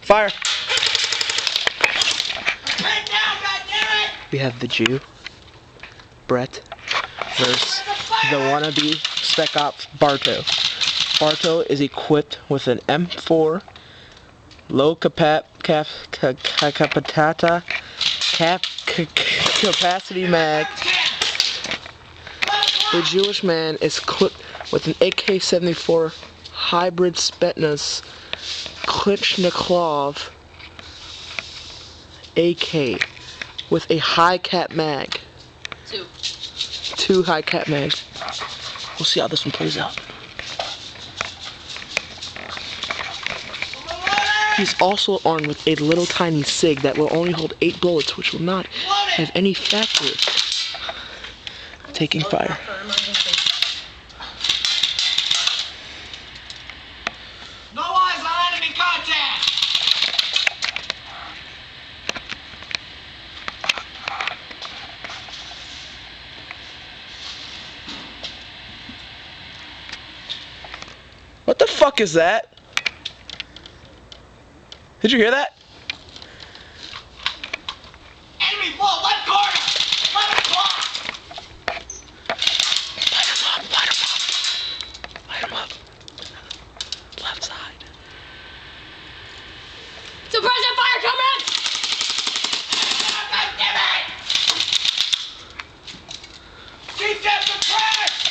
Fire! We have the Jew, Brett, versus the wannabe Spec Ops, Bartow. Bartow is equipped with an M4 low capacity mag. The Jewish man is equipped with an AK-74 hybrid Spetsnaz Klitschnikov AK with a high cap mag. Two high cap mags. We'll see how this one plays out. He's also armed with a little tiny SIG that will only hold 8 bullets, which will not have any factor. Taking fire. No eyes on enemy contact! What the fuck is that? Did you hear that? Enemy full, left corner! 11 o'clock! Light him up, light him up. Light him up. Left side. Suppressing fire, comrades! Keep that suppressed!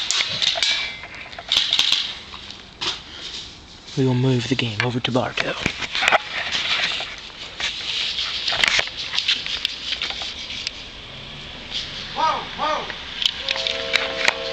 We will move the game over to Bartow.